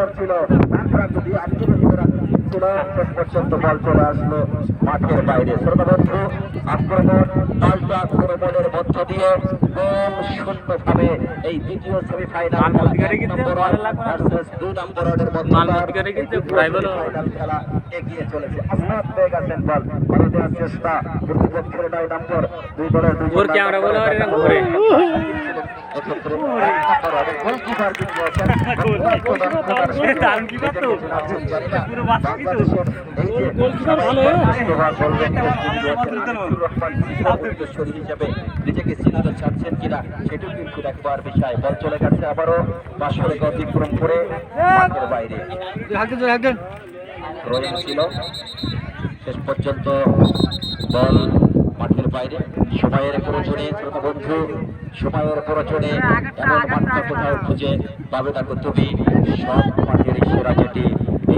উপর ছিল, যদি আক্রমণ ছিল, শেষ পর্যন্ত বল চলে আসলো মাঠের বাইরে। শ্রোতা বন্ধু, আক্রমণ পাল্টা আক্রমণের মধ্য দিয়ে গোল শূন্যভাবে এই দ্বিতীয় সেমিফাইনাল ভার্সেস 2 নম্বর ওয়ার্ডের ফাইনাল খেলা এগিয়ে চলেছে। আসাদ পেয়ে গেছেন বল, বল দেওয়ার চেষ্টা প্রতিপক্ষের 9 নম্বর, দুই দলের দুজন এক্ষেত্রে গোলকিপার যিনি রয়েছেন হিসেবে নিজেকে চিনাতে চাচ্ছেন কিনা সেটাও কিন্তু দেখবার বিষয়। বল চলে গেছে আবারও 500 রেখা অতিক্রম করে মাঠের বাইরে ছিল। শেষ পর্যন্ত বল মাঠের বাইরে। সময়ের প্রয়োজনে শ্রোতা বন্ধু, সময়ের প্রয়োজনে এমন মাঠটা কোথাও খুঁজে পাবে না তুমি। সব মাঠের সেরা যেটি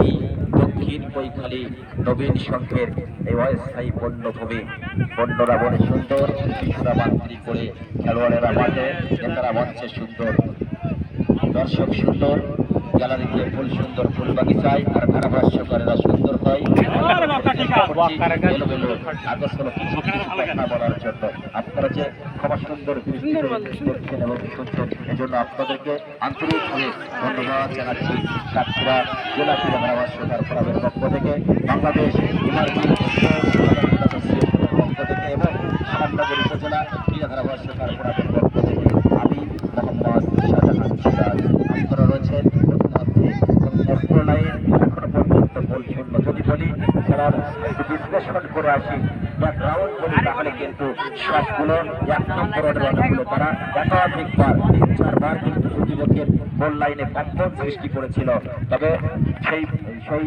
এই দক্ষিণ বৈখালী নবীন সংঘের এই অস্থায়ী বন্যভূমি। বন্যরা বনে সুন্দর, শিশুরা মাতৃ করে, খেলোয়াড়েরা মাঠে, নেতারা মঞ্চে সুন্দর, দর্শক সুন্দর, গ্যালারিতে ফুল সুন্দর, ফুল বাগিচায় আর ধারাভাষ্যকারেরা সুন্দর হয়। বলার জন্য আপনারা যে ক্ষমা সুন্দর দেখছেন এবং শুনছেন, এজন্য আপনাদেরকে আন্তরিকভাবে ধন্যবাদ জানাচ্ছি। সাতক্ষীরা জেলা ক্রীড়া ধারাভাষ্যকার ফোরামের পক্ষ থেকে, বাংলাদেশ পক্ষ থেকে এবং সামনাগর উপজেলা ক্রীড়া ধারাভাষ্যকার ফোরামের পক্ষ থেকে আমি মোহাম্মদ শাহজাহান সিরাজ। আপনারা রয়েছেন এখনো পর্যন্ত গোল শূন্য। যদি বলি খেলার বিশ্লেষণ করে আসি, ব্যাকগ্রাউন্ড বলি, তাহলে কিন্তু সবগুলো 1 নম্বর অনেকগুলো তারা একাধিকবার 3-4 কিন্তু প্রতিপক্ষের গোল লাইনে কম্পন সৃষ্টি করেছিল। তবে সেই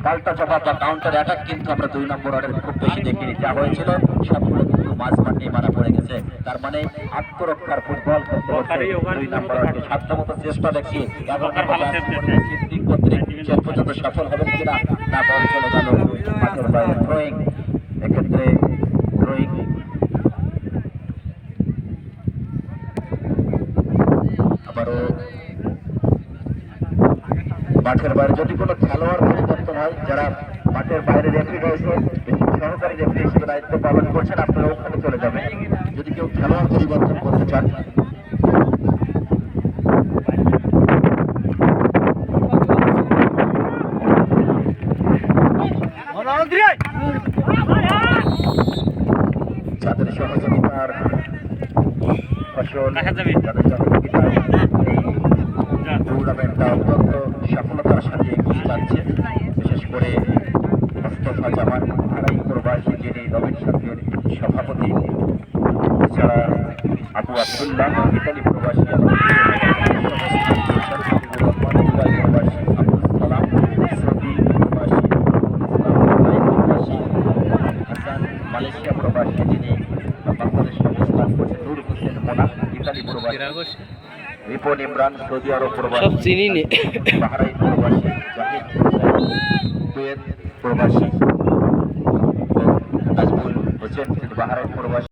পাল্টা জবাব বা কাউন্টার অ্যাটাক কিন্তু আমরা 2 নম্বর ওয়ার্ডের খুব বেশি দেখিনি। যা হয়েছিল সবগুলো কিন্তু মাঝ মাঠে মারা পড়ে গেছে। তার মানে আত্মরক্ষার ফুটবল করতে হচ্ছে 2 নম্বর ওয়ার্ডকে সাধ্যমতো চেষ্টা দেখি। শেষ পর্যন্ত সফল হবেন কিনা না, বল চলে গেল মাঠের বাইরে। থ্রোয়িং, এক্ষেত্রে থ্রোয়িং আবারও মাঠের বাইরে। যদি কোনো খেলোয়াড় পরিবর্তন হয়, যারা মাঠের বাইরে রেফারি রয়েছে, সহকারী রেফারি হিসেবে দায়িত্ব পালন করছেন, আপনারা ওখানে চলে যাবেন যদি কেউ খেলোয়াড় পরিবর্তন করতে চান। যাদের সহযোগিতার ফসল, যাদের সহযোগিতায় এই টুর্নামেন্টটা অত্যন্ত সফলতার সাথে এগিয়ে যাচ্ছে, বিশেষ করে মোস্তফা জামান আড়াই প্রবাসী, যিনি নবীন সংঘের সভাপতি, এছাড়া আবু আবদুল্লাহ ইতালি প্রবাসী, মালয়েশিয়া প্রবাসী, যিনি বাংলাদেশ অবস্থান করছেন, নূর হোসেন মোনা ইতালি প্রবাসী, রিপন ইমরান সৌদি আরব প্রবাসী, বাহরাইন প্রবাসী, জাহিদ কুয়েত প্রবাসী, নাজমুল হোসেন বাহরাইন প্রবাসী।